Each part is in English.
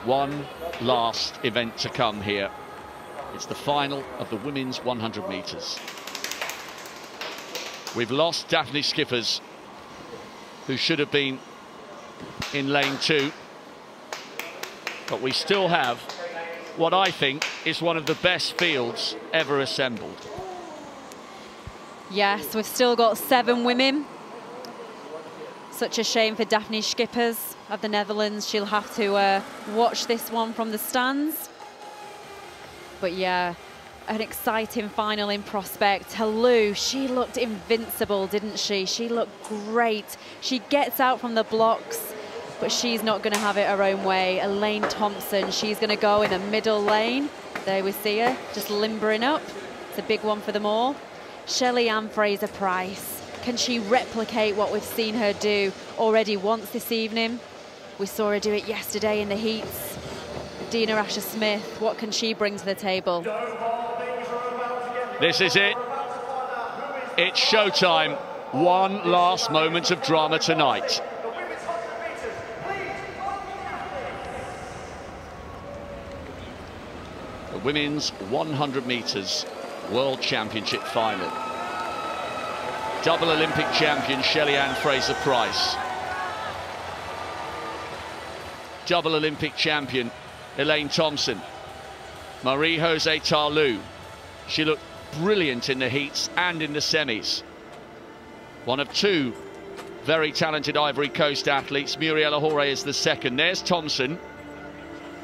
One last event to come here. It's the final of the women's 100 metres. We've lost Daphne Schippers, who should have been in lane 2. But we still have what I think is one of the best fields ever assembled. Yes, we've still got 7 women. Such a shame for Daphne Schippers of the Netherlands. She'll have to watch this one from the stands. But yeah, an exciting final in prospect. Talou, she looked invincible, didn't she? She looked great. She gets out from the blocks, but she's not going to have it her own way. Elaine Thompson, she's going to go in the middle lane. There we see her, just limbering up. It's a big one for them all. Shelly-Ann Fraser-Pryce. Can she replicate what we've seen her do already once this evening? We saw her do it yesterday in the heats. Dina Asher-Smith, what can she bring to the table? This is it. It's showtime. One last moment of drama tonight. The women's 100 metres World Championship final. Double Olympic champion Shelly-Ann Fraser-Pryce. Double Olympic champion Elaine Thompson. Marie-José Talou. She looked brilliant in the heats and in the semis. One of 2 very talented Ivory Coast athletes. Muriel Ahore is the second. There's Thompson.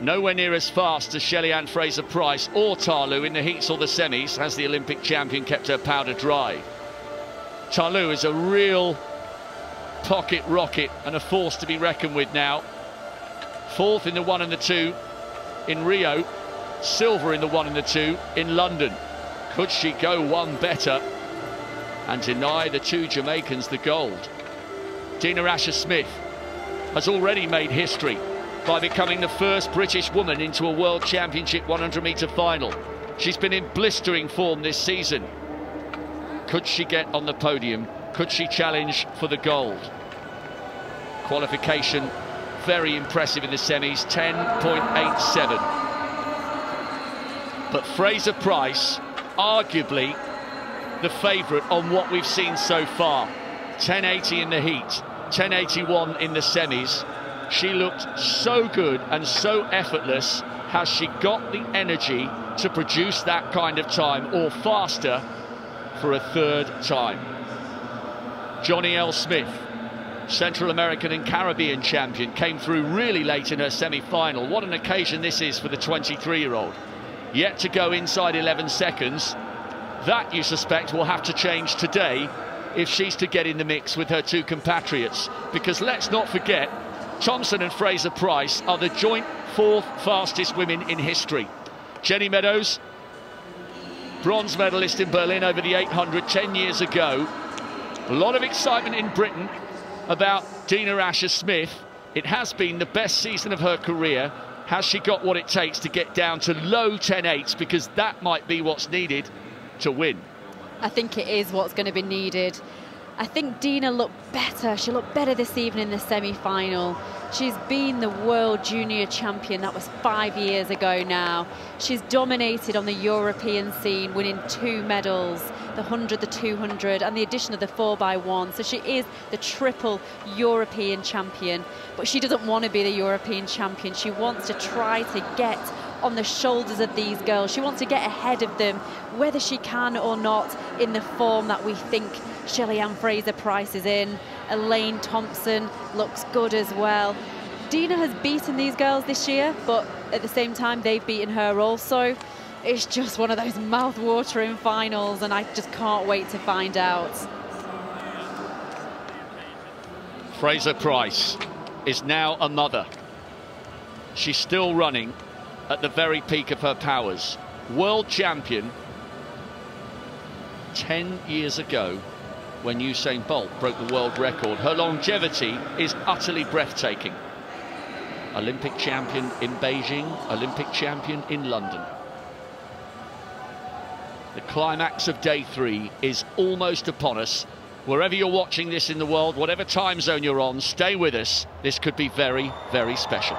Nowhere near as fast as Shelly-Ann Fraser-Pryce or Talou in the heats or the semis, as the Olympic champion kept her powder dry. Talou is a real pocket rocket and a force to be reckoned with now. 4th in the 1 and the 2 in Rio, silver in the 1 and the 2 in London. Could she go one better and deny the 2 Jamaicans the gold? Dina Asher-Smith has already made history by becoming the first British woman into a World Championship 100-metre final. She's been in blistering form this season. Could she get on the podium? Could she challenge for the gold? Qualification, very impressive in the semis, 10.87. But Fraser-Pryce, arguably the favourite on what we've seen so far. 10.80 in the heat, 10.81 in the semis. She looked so good and so effortless. Has she got the energy to produce that kind of time or faster for a 3rd time? Johnny L. Smith, Central American and Caribbean champion, came through really late in her semi-final. What an occasion this is for the 23-year-old. Yet to go inside 11 seconds. That, you suspect, will have to change today if she's to get in the mix with her 2 compatriots. Because let's not forget, Thompson and Fraser-Pryce are the joint 4th fastest women in history. Jenny Meadows, bronze medalist in Berlin over the 800 10 years ago. A lot of excitement in Britain about Dina Asher-Smith. It has been the best season of her career. Has she got what it takes to get down to low 10.8s? Because that might be what's needed to win. I think it is what's going to be needed. I think Dina looked better. She looked better this evening in the semi-final. She's been the world junior champion. That was 5 years ago now. She's dominated on the European scene, winning 2 medals, the 100, the 200, and the addition of the 4x1. So she is the triple European champion. But she doesn't want to be the European champion. She wants to try to get on the shoulders of these girls. She wants to get ahead of them, whether she can or not, in the form that we think Shelly-Ann Fraser-Pryce is in. Elaine Thompson looks good as well. Dina has beaten these girls this year, but at the same time, they've beaten her also. It's just one of those mouth-watering finals, and I just can't wait to find out. Fraser-Pryce is now a mother. She's still running at the very peak of her powers. World champion 10 years ago when Usain Bolt broke the world record. Her longevity is utterly breathtaking. Olympic champion in Beijing, Olympic champion in London. The climax of day 3 is almost upon us. Wherever you're watching this in the world, whatever time zone you're on, stay with us. This could be very, very special.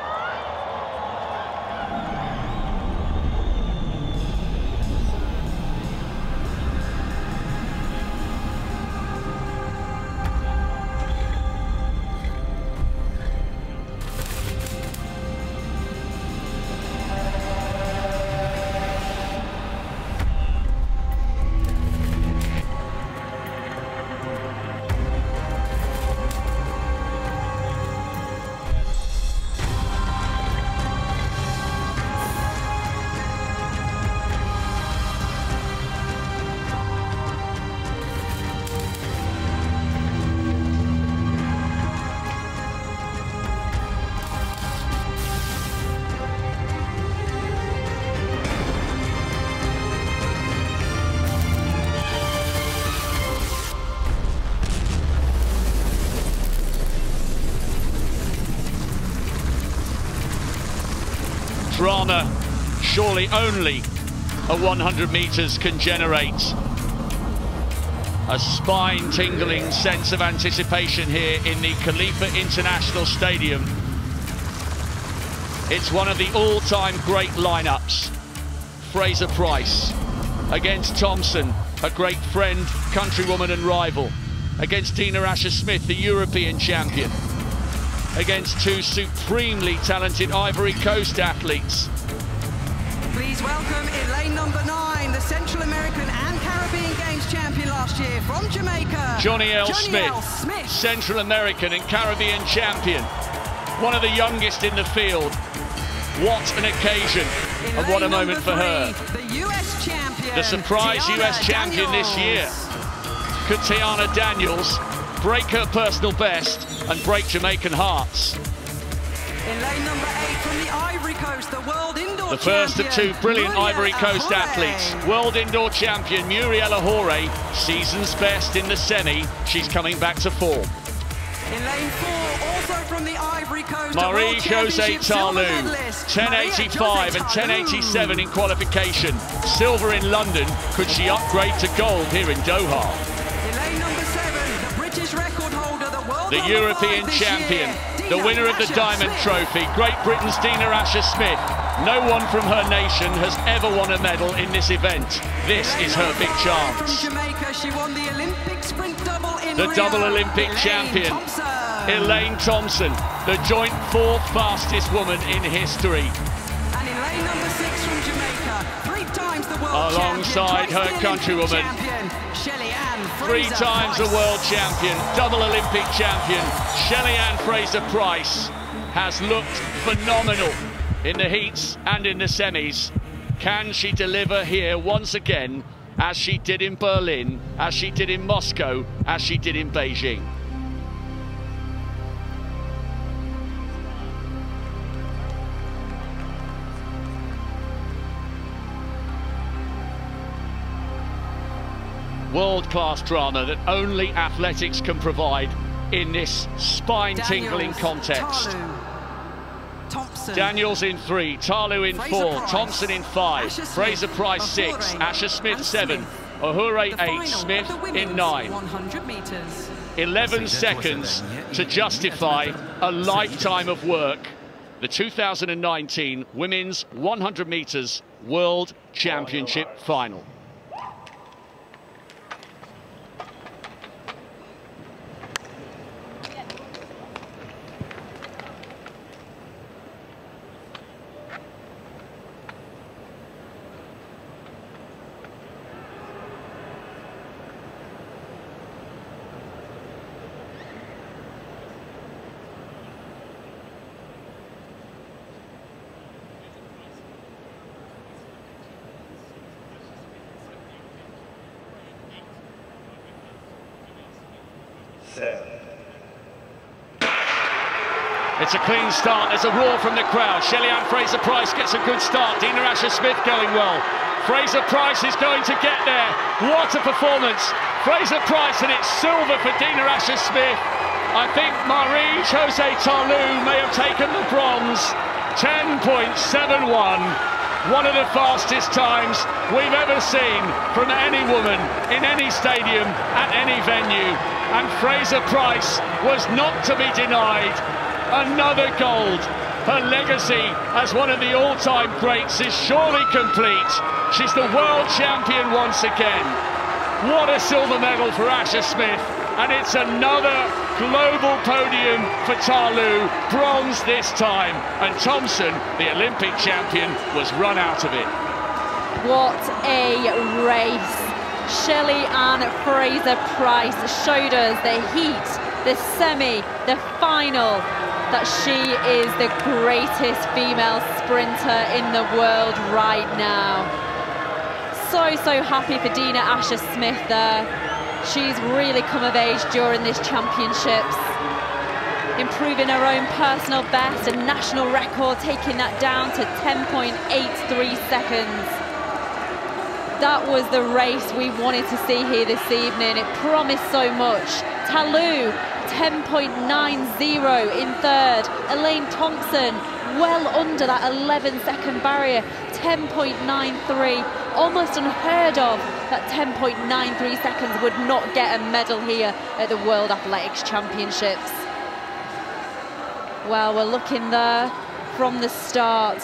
drama surely only a 100 metres can generate. A spine-tingling sense of anticipation here in the Khalifa International Stadium. It's one of the all-time great lineups. Fraser-Pryce against Thompson, a great friend, countrywoman and rival. Against Dina Asher-Smith, the European champion. Against two supremely talented Ivory Coast athletes. Please welcome in lane number 9, the Central American and Caribbean Games champion last year from Jamaica, Johnny L. Smith, Central American and Caribbean champion. One of the youngest in the field. What an occasion and what a moment for her. The US champion, the surprise US champion this year. Could Tiana Daniels break her personal best and break Jamaican hearts? In lane number 8 from the Ivory Coast, the world indoor The first champion, of two brilliant Ivory Coast athletes. World indoor champion Muriel Ahore, season's best in the semi. She's coming back to form. In lane 4, also from the Ivory Coast, Marie-José Tarlou, 10.85 and 10.87 in qualification. Silver in London. Could she upgrade to gold here in Doha? In lane number 7, the British record holder, the world the European champion, the winner of the Diamond Trophy, Great Britain's Dina Asher-Smith. No one from her nation has ever won a medal in this event. This is her big chance. From Jamaica, she won the Olympic sprint double in the Rio. double Olympic champion, Elaine Thompson, the joint 4th fastest woman in history. And in lane number 6 from Jamaica, 3 times the world alongside champion, her countrywoman, Shelly-Ann 3 times the world champion, double Olympic champion, Shelly-Ann Fraser-Pryce has looked phenomenal in the heats and in the semis. Can she deliver here once again, as she did in Berlin, as she did in Moscow, as she did in Beijing? World-class drama that only athletics can provide in this spine-tingling contest. Thompson. Daniels in 3, Tarlou in 4, Thompson in 5, Fraser-Pryce 6, Asher-Smith 7, Ahore 8, Smith in 9. 100 meters. 11 seconds to justify a lifetime of work. The 2019 Women's 100 meters World Championship final. It's a clean start. There's a roar from the crowd. Shelly-Ann Fraser-Pryce gets a good start. Dina Asher-Smith going well. Fraser-Pryce is going to get there. What a performance. Fraser-Pryce, and it's silver for Dina Asher-Smith. I think Marie-José Tarlou may have taken the bronze. 10.71. One of the fastest times we've ever seen from any woman in any stadium at any venue. And Fraser-Pryce was not to be denied. Another gold. Her legacy as one of the all-time greats is surely complete. She's the world champion once again. What a silver medal for Asher-Smith. And it's another global podium for Tarlou, bronze this time. And Thompson, the Olympic champion, was run out of it. What a race. Shelly-Ann Fraser-Pryce showed us the heat, the semi, the final, that she is the greatest female sprinter in the world right now. So happy for Dina Asher-Smith there. She's really come of age during this championships, improving her own personal best and national record, taking that down to 10.83 seconds. That was the race we wanted to see here this evening. It promised so much. Tarlou, 10.90 in third. Elaine Thompson well under that 11-second barrier, 10.93, almost unheard of that 10.93 seconds would not get a medal here at the World Athletics Championships. Well, we're looking there from the start.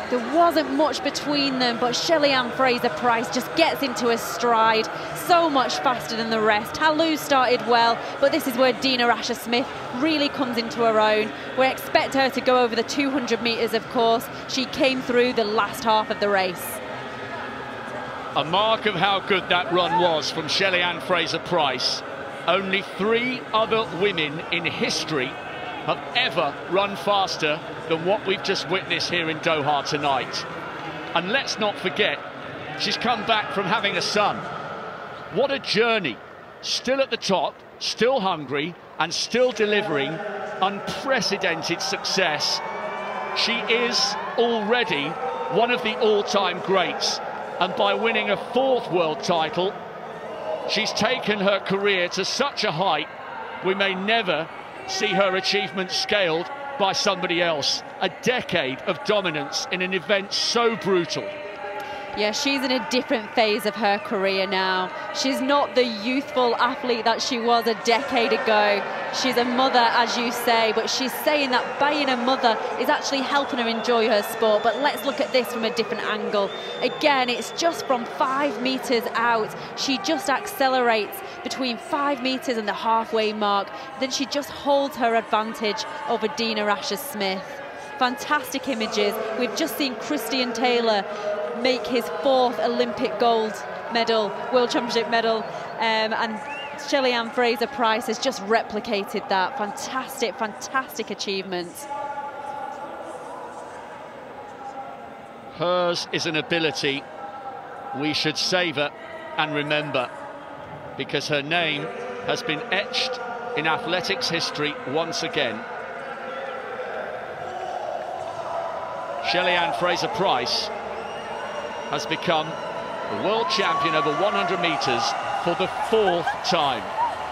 There wasn't much between them, but Shelly-Ann Fraser-Pryce just gets into her stride, so much faster than the rest. Halou started well, but this is where Dina Asher-Smith really comes into her own. We expect her to go over the 200 metres, of course. She came through the last half of the race. A mark of how good that run was from Shelly-Ann Fraser-Pryce. Only 3 other women in history have ever run faster than what we've just witnessed here in Doha tonight. And let's not forget, she's come back from having a son. What a journey. Still at the top, still hungry, and still delivering unprecedented success. She is already one of the all-time greats. And by winning a 4th world title, she's taken her career to such a height we may never see her achievements scaled by somebody else. A decade of dominance in an event so brutal. Yeah, she's in a different phase of her career now. She's not the youthful athlete that she was a decade ago. She's a mother, as you say, but she's saying that being a mother is actually helping her enjoy her sport. But let's look at this from a different angle. Again, it's just from 5 metres out. She just accelerates between 5 metres and the halfway mark. Then she just holds her advantage over Dina Asher-Smith. Fantastic images. We've just seen Christian Taylor make his 4th Olympic gold medal, World Championship medal, and Shelly-Ann Fraser-Pryce has just replicated that. Fantastic, fantastic achievement. Hers is an ability we should savour and remember, because her name has been etched in athletics history once again. Shelly-Ann Fraser-Pryce has become the world champion over 100 metres for the 4th time.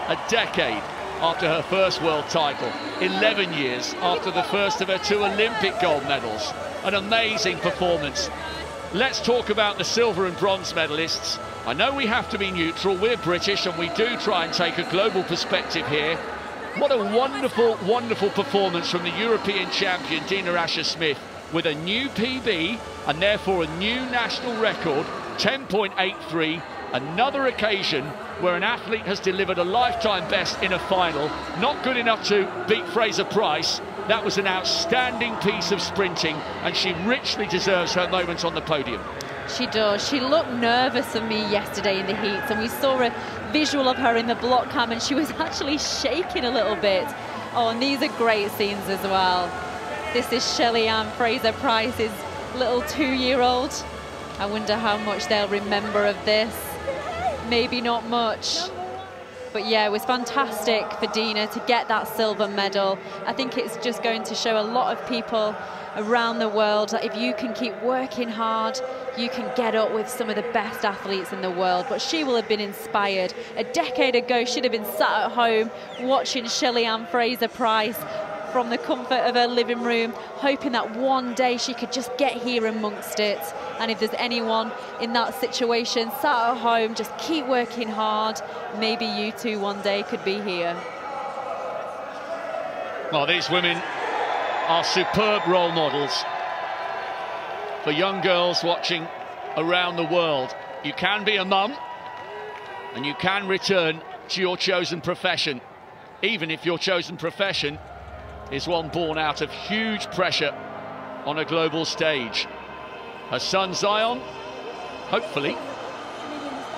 A decade after her first world title, 11 years after the first of her 2 Olympic gold medals. An amazing performance. Let's talk about the silver and bronze medalists. I know we have to be neutral, we're British and we do try and take a global perspective here. What a wonderful, wonderful performance from the European champion Dina Asher-Smith, with a new PB and therefore a new national record, 10.83, another occasion where an athlete has delivered a lifetime best in a final. Not good enough to beat Fraser-Pryce. That was an outstanding piece of sprinting and she richly deserves her moment on the podium. She does. She looked nervous for me yesterday in the heats, and we saw a visual of her in the block cam and she was actually shaking a little bit. Oh, and these are great scenes as well. This is Shelly-Ann Fraser-Pryce's little 2-year-old. I wonder how much they'll remember of this. Maybe not much. But yeah, it was fantastic for Dina to get that silver medal. I think it's just going to show a lot of people around the world that if you can keep working hard, you can get up with some of the best athletes in the world. But she will have been inspired. A decade ago, she'd have been sat at home watching Shelly-Ann Fraser-Pryce from the comfort of her living room, hoping that one day she could just get here amongst it. And if there's anyone in that situation, sat at home, just keep working hard, maybe you too one day could be here. Well, these women are superb role models for young girls watching around the world. You can be a mum and you can return to your chosen profession, even if your chosen profession is one born out of huge pressure on a global stage. Her son Zion, hopefully,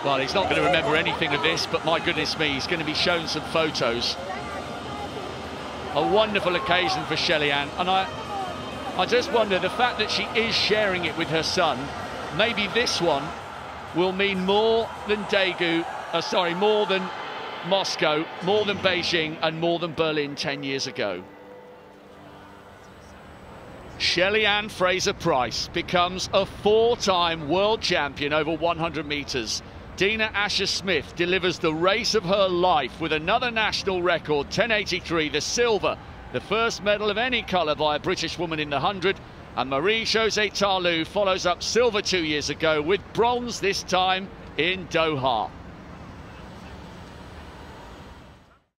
well, he's not going to remember anything of this, but my goodness me, he's going to be shown some photos. A wonderful occasion for Shelly-Ann, and I just wonder, the fact that she is sharing it with her son, maybe this one will mean more than more than Moscow, more than Beijing, and more than Berlin 10 years ago. Shelly-Ann Fraser-Pryce becomes a 4-time world champion over 100 metres. Dina Asher-Smith delivers the race of her life with another national record, 10.83, the silver the first medal of any colour by a British woman in the 100. And Marie-Josée Tarlou follows up silver 2 years ago with bronze this time in Doha.